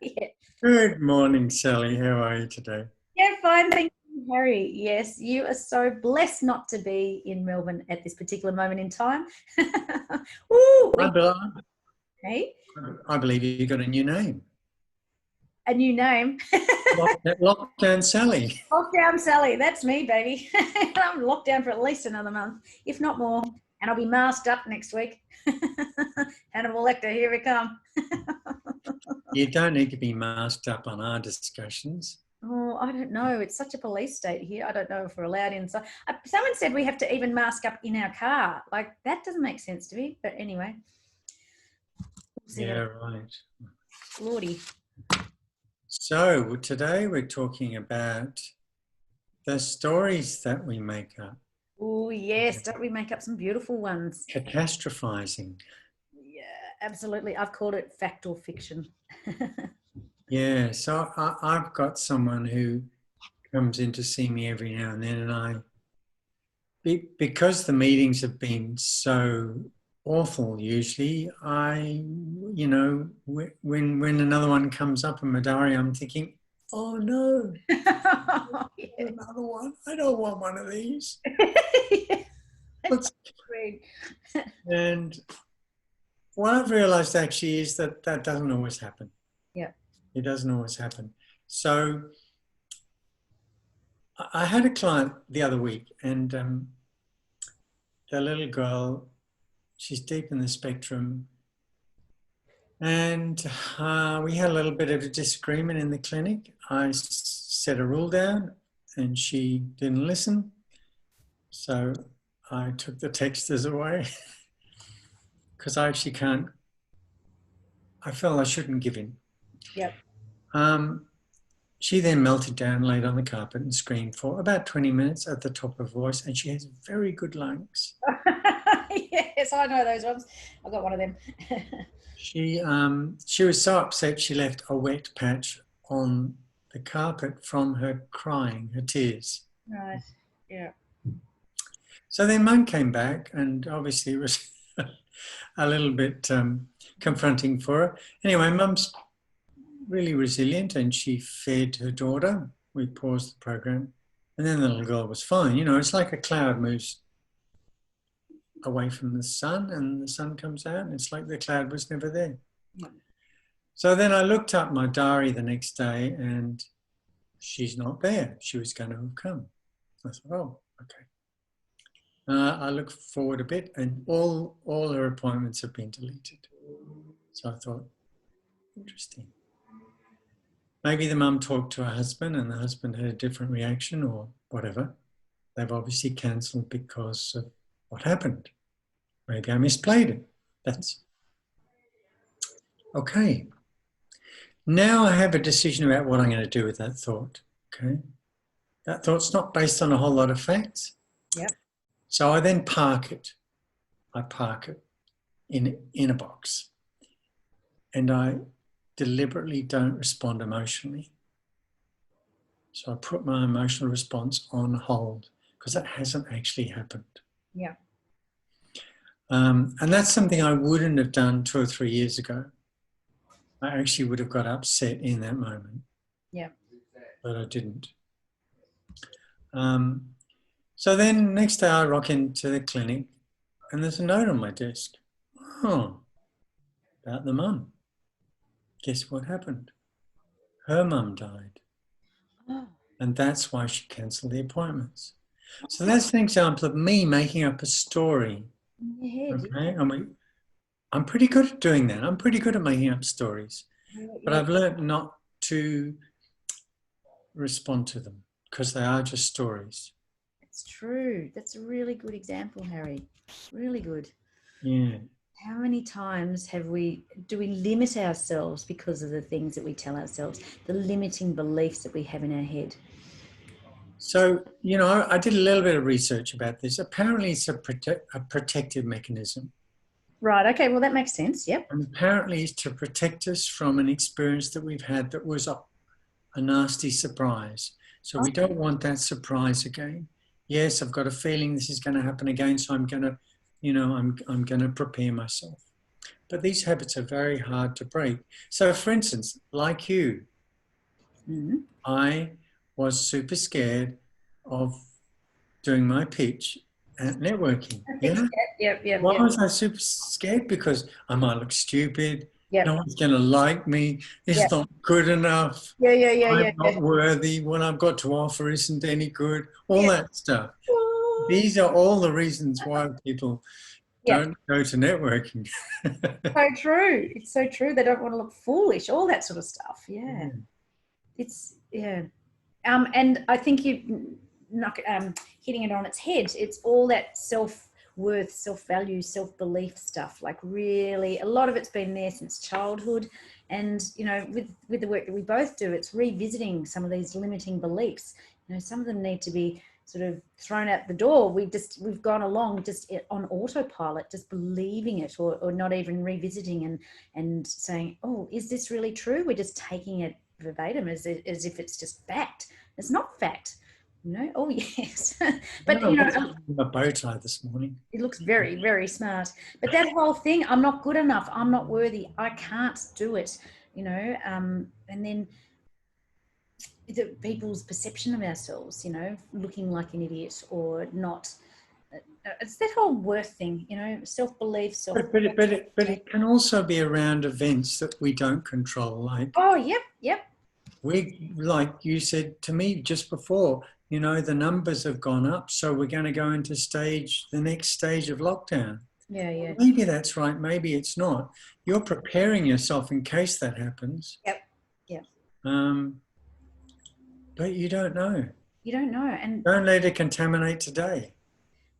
Yeah. Good morning, Sally. How are you today? Yeah, fine. Thank you, Harry. Yes, you are so blessed not to be in Melbourne at this particular moment in time. Ooh, I, be- hey, I believe you got a new name. a new name. Lockdown Sally. Lockdown Sally. That's me, baby. I'm locked down for at least another month, if not more. And I'll be masked up next week. Hannibal Lecter, here we come. You don't need to be masked up on our discussions. Oh, I don't know. It's such a police state here. I don't know if we're allowed inside. Someone said we have to even mask up in our car. Like, that doesn't make sense to me. But anyway. Yeah, right. Lordy. So today we're talking about the stories that we make up. Oh, yes. Don't we make up some beautiful ones? Catastrophizing. Yeah, absolutely. I've called it fact or fiction. Yeah, so I've got someone who comes in to see me every now and then, and because the meetings have been so awful usually, when another one comes up in my diary, I'm thinking, oh no, Yeah. another one. I don't want one of these. And what I've realized actually is that doesn't always happen. Yeah. It doesn't always happen. So I had a client the other week, and the little girl, she's deep in the spectrum. And we had a little bit of a disagreement in the clinic. I set a rule down and she didn't listen. So I took the texters away because I actually can't, I felt I shouldn't give in. Yep. She then melted down, laid on the carpet and screamed for about 20 minutes at the top of her voice, and she has very good lungs. Yes, I know those ones. I've got one of them. She was so upset she left a wet patch on the carpet from her crying, her tears. Right, yeah. So then Mum came back, and obviously it was a little bit confronting for her. Anyway, Mum's really resilient, and she fed her daughter. We paused the program, and then the little girl was fine. You know, it's like a cloud moves away from the sun and the sun comes out and it's like the cloud was never there. Yeah. So then I looked up my diary the next day and she's not there. She was going to have come. I thought, oh, okay. I looked forward a bit and all her appointments have been deleted. So I thought, interesting. Maybe the mum talked to her husband and the husband had a different reaction or whatever. They've obviously cancelled because of what happened. Maybe I misplayed it. That's okay. Now I have a decision about what I'm going to do with that thought. Okay. That thought's not based on a whole lot of facts. Yep. So I then park it. I park it in a box. And I deliberately don't respond emotionally. So I put my emotional response on hold because that hasn't actually happened. Yeah. And that's something I wouldn't have done 2 or 3 years ago. I actually would have got upset in that moment. Yeah. But I didn't. So then next day I rock into the clinic and there's a note on my desk. Oh, about the mum. Guess what happened? Her mum died. Oh. And that's why she cancelled the appointments. So that's an example of me making up a story. Okay, I'm pretty good at doing that. I'm pretty good at making up stories, but I've learned not to respond to them because they are just stories. It's true. That's a really good example, Harry. Really good. Yeah. How many times do we limit ourselves because of the things that we tell ourselves, the limiting beliefs that we have in our head? So, you know, I did a little bit of research about this. Apparently it's a protective mechanism. Right. Okay. Well, that makes sense. Yep. And apparently it's to protect us from an experience that we've had that was a nasty surprise. So we don't want that surprise again. Yes, I've got a feeling this is going to happen again. So I'm going to, you know, I'm going to prepare myself. But these habits are very hard to break. So, for instance, like you, I was super scared of doing my pitch at networking. Yeah. Yep. Why was I super scared? Because I might look stupid. Yep. No one's going to like me. It's Yep. not good enough. Yeah. I'm not worthy. What I've got to offer isn't any good. All Yeah. that stuff. These are all the reasons why people don't go to networking. So true. It's so true. They don't want to look foolish, all that sort of stuff. Yeah. It's, and I think you knock hitting it on its head. It's all that self-worth, self-value, self-belief stuff. Like really, a lot of it's been there since childhood. And, you know, with the work that we both do, it's revisiting some of these limiting beliefs. You know, some of them need to be sort of thrown out the door. We've gone along just on autopilot, just believing it, or not even revisiting and saying, oh, is this really true? We're just taking it verbatim as if it's just fact. It's not fact, you know. Oh yes. But no, you know, a bow tie this morning. it looks very, very smart. But that whole thing, I'm not good enough, I'm not worthy, I can't do it, you know. And then people's perception of ourselves, you know, looking like an idiot or not. It's that whole worth thing, you know, self-belief, But it can also be around events that we don't control. Like, oh, yep. Like you said to me just before, you know, the numbers have gone up, so we're going to go into the next stage of lockdown. Yeah. Maybe that's right, maybe it's not. You're preparing yourself in case that happens. Yep. But you don't know. You don't know. And don't let it contaminate today.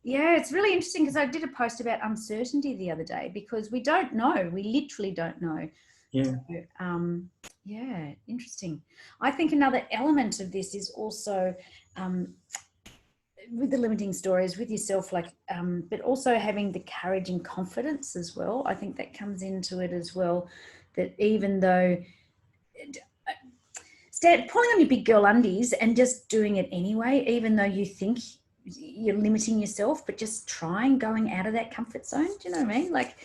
Yeah, it's really interesting because I did a post about uncertainty the other day because we don't know. We literally don't know. Yeah. So, yeah, interesting. I think another element of this is also with the limiting stories with yourself, like, but also having the courage and confidence as well. I think that comes into it as well, that even though pulling on your big girl undies and just doing it anyway, even though you think you're limiting yourself, but just trying going out of that comfort zone. Do you know what I mean? Like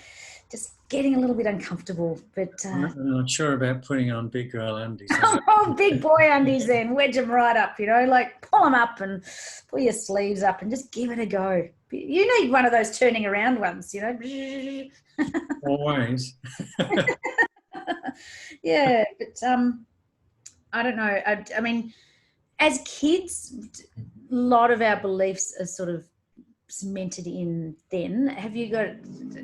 just getting a little bit uncomfortable. But I'm not sure about putting on big girl undies. Oh, big boy undies then. Wedge them right up, you know, like pull them up and pull your sleeves up and just give it a go. You need one of those turning around ones, you know. Always. Yeah, but I don't know. I mean, as kids, a lot of our beliefs are sort of cemented in then. Have you got,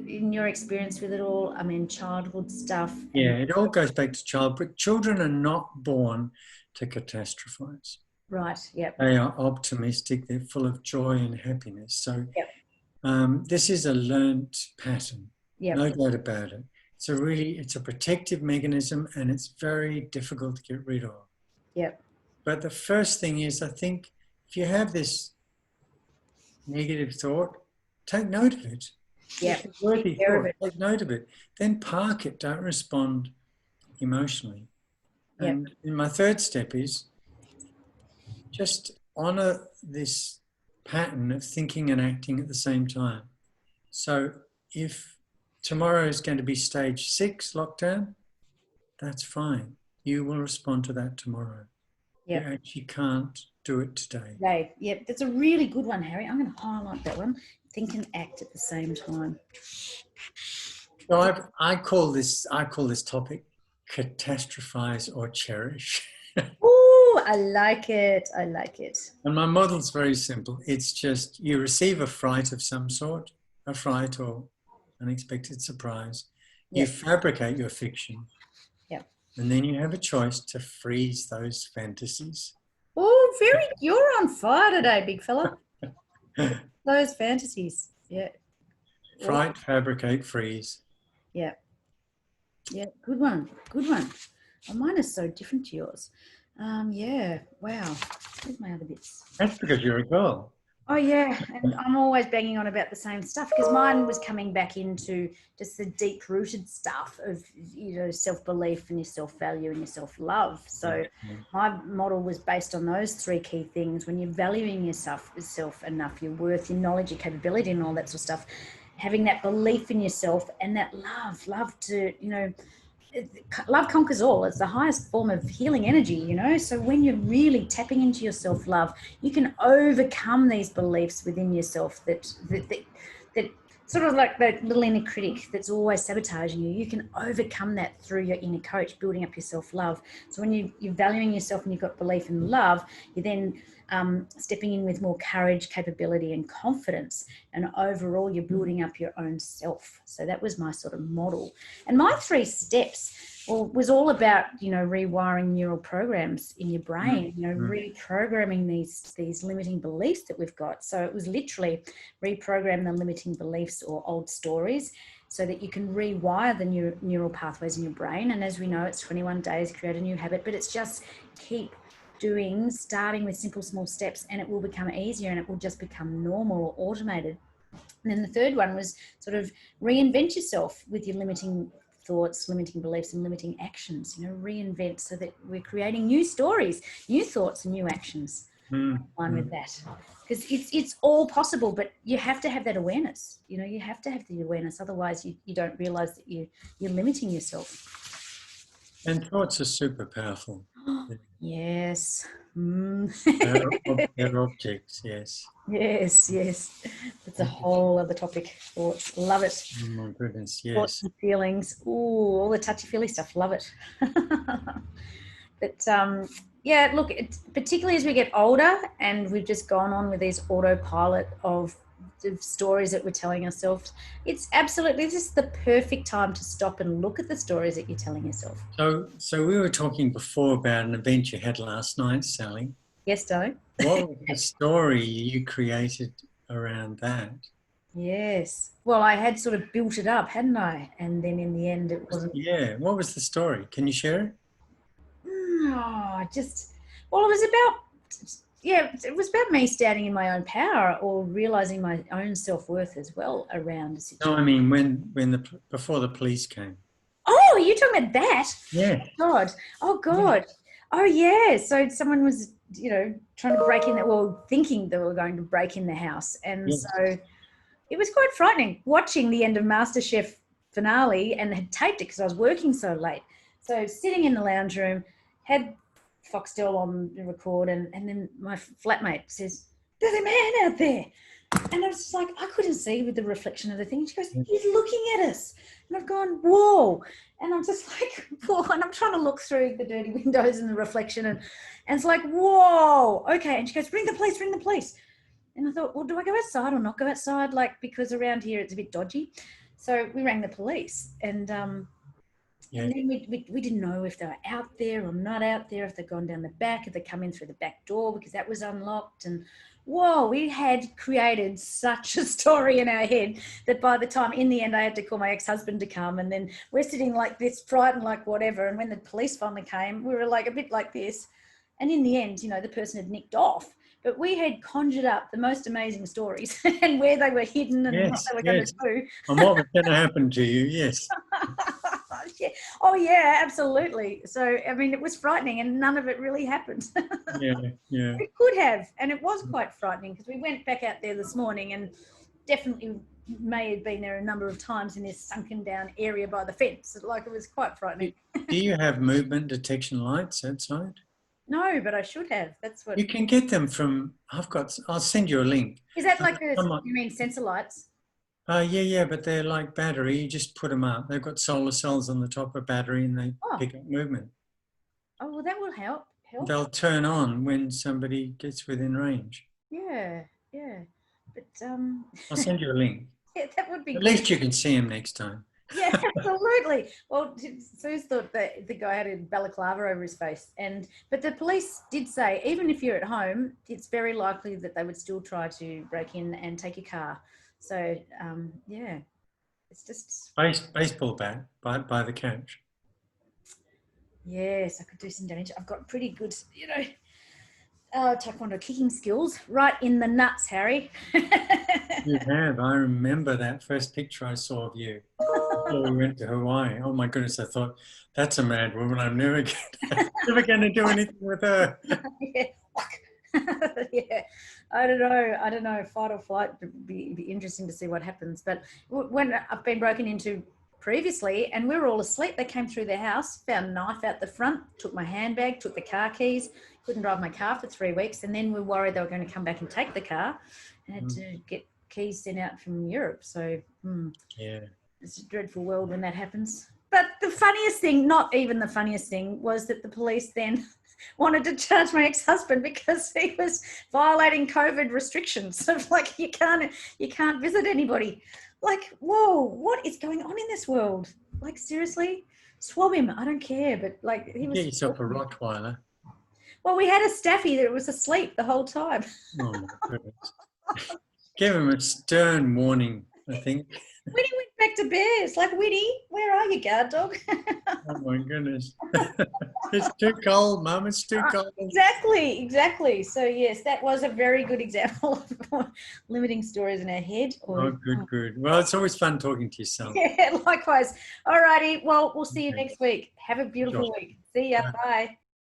in your experience with it all, I mean, childhood stuff? Yeah, it all goes back to childhood. Children are not born to catastrophize. Right, yep. They are optimistic. They're full of joy and happiness. So this is a learned pattern, no doubt about it. It's a protective mechanism and it's very difficult to get rid of. Yep. But the first thing is, I think, if you have this negative thought, take note of it. Yeah. Worthy thought, take note of it. Then park it. Don't respond emotionally. Yep. And my third step is just honour this pattern of thinking and acting at the same time. So if tomorrow is going to be stage 6 lockdown, that's fine. You will respond to that tomorrow. You actually can't do it today. Right. Yep. That's a really good one, Harry. I'm going to highlight that one. Think and act at the same time. So I call this topic catastrophize or cherish. Ooh, I like it. I like it. And my model's very simple. It's just you receive a fright of some sort, a fright or unexpected surprise. You fabricate your fiction. And then you have a choice to freeze those fantasies. Oh, you're on fire today, big fella. Those fantasies. Yeah. Fright, fabricate, freeze. Yeah. Yeah, good one. Good one. Oh, mine is so different to yours. Yeah, wow. Where's my other bits? That's because you're a girl. Oh, yeah, and I'm always banging on about the same stuff because mine was coming back into just the deep-rooted stuff of, you know, self-belief and your self-value and your self-love. So my model was based on those 3 key things. When you're valuing yourself enough, your worth, your knowledge, your capability and all that sort of stuff, having that belief in yourself and that love to, you know, love conquers all. It's the highest form of healing energy, you know. So when you're really tapping into your self-love, you can overcome these beliefs within yourself that sort of like that little inner critic that's always sabotaging you. You can overcome that through your inner coach, building up your self-love. So when you're valuing yourself and you've got belief in love, you're then stepping in with more courage, capability and confidence, and overall you're building up your own self. So that was my sort of model. And my 3 steps was all about, you know, rewiring neural programs in your brain, you know, reprogramming these limiting beliefs that we've got. So it was literally reprogram the limiting beliefs or old stories so that you can rewire the neural pathways in your brain. And as we know, it's 21 days, create a new habit, but it's just keep doing, starting with simple, small steps, and it will become easier and it will just become normal or automated. And then the third one was sort of reinvent yourself with your limiting thoughts, limiting beliefs and limiting actions, you know, reinvent so that we're creating new stories, new thoughts and new actions. Line with that, because it's all possible, but you have to have that awareness, you know, you have to have the awareness, otherwise you don't realize that you're limiting yourself. And thoughts are super powerful. Yes. They're objects, yes. Yes. That's a whole other topic. Thoughts, love it. Oh my goodness, yes. Thoughts and feelings. Ooh, all the touchy-feely stuff, love it. But yeah, look, particularly as we get older and we've just gone on with these autopilot of the stories that we're telling ourselves, it's absolutely, this is the perfect time to stop and look at the stories that you're telling yourself. So we were talking before about an event you had last night, Sally. Yes, Darling. What was the story you created around that? Yes. Well, I had sort of built it up, hadn't I? And then in the end, it wasn't. Yeah. What was the story? Can you share it? Well, it was about, it was about me standing in my own power or realizing my own self-worth as well around the situation. No, I mean before the police came. Oh, you're talking about that? Yeah. God. Oh, God. Yeah. Oh, yeah. So someone was, you know, trying to break in, thinking they were going to break in the house. And yes. So it was quite frightening watching the end of MasterChef finale, and had taped it because I was working so late. So sitting in the lounge room, had Foxtel on the record, and then my flatmate says, "There's a man out there." And I was just like, I couldn't see with the reflection of the thing. She goes, "He's looking at us." And I've gone, whoa. And I'm just like, whoa. And I'm trying to look through the dirty windows and the reflection. And it's like, whoa, okay. And she goes, ring the police, ring the police. And I thought, well, do I go outside or not go outside? Like, because around here it's a bit dodgy. So we rang the police. And and then we didn't know if they were out there or not out there, if they'd gone down the back, if they'd come in through the back door because that was unlocked. And whoa, we had created such a story in our head that by the time, in the end, I had to call my ex-husband to come. And then we're sitting like this, frightened like whatever. And when the police finally came, we were like a bit like this. And in the end, you know, the person had nicked off. But we had conjured up the most amazing stories and where they were hidden and what they were going to do. And what was going to happen to you, yes. Yeah. Oh, yeah, absolutely. So, I mean, it was frightening and none of it really happened. Yeah. It could have. And it was quite frightening because we went back out there this morning and definitely may have been there a number of times in this sunken down area by the fence. Like, it was quite frightening. Do you have movement detection lights outside? No, but I should have. That's what you can get them from. I'll send you a link. Is that like you mean sensor lights? Yeah, but they're like battery. You just put them up. They've got solar cells on the top of battery, and they pick up movement. Oh, well, that will help. They'll turn on when somebody gets within range. Yeah. But I'll send you a link. Yeah, that would be. At least you can see them next time. Yeah, absolutely. Well, Sue's thought that the guy had a balaclava over his face, but the police did say even if you're at home, it's very likely that they would still try to break in and take your car. So yeah, it's just baseball bat by the couch. Yes, I could do some damage. I've got pretty good, you know, taekwondo kicking skills. Right in the nuts, Harry. You have. I remember that first picture I saw of you before we went to Hawaii. Oh my goodness! I thought, that's a mad woman. I'm never going to do anything with her. Yeah. Yeah, I don't know. Fight or flight would be interesting to see what happens. But when I've been broken into previously and we were all asleep, they came through the house, found a knife out the front, took my handbag, took the car keys, couldn't drive my car for 3 weeks, and then we were worried they were going to come back and take the car, and had to get keys sent out from Europe. So yeah, it's a dreadful world when that happens. But the funniest thing, not even the funniest thing, was that the police then wanted to charge my ex-husband because he was violating COVID restrictions. So like you can't visit anybody. Like, whoa, what is going on in this world? Like, seriously, swab him. I don't care, but like he was. get yourself a Rottweiler. Well, we had a staffy that was asleep the whole time. Oh my goodness! Give him a stern warning, I think. Winnie went back to bed. It's like, Winnie, where are you, guard dog? Oh my goodness. It's too cold, Mum. It's too cold. Exactly. So yes, that was a very good example of limiting stories in our head. Oh, good. Well, it's always fun talking to yourself. Yeah, likewise. All righty. Well, we'll see you next week. Have a beautiful week. See ya. Bye.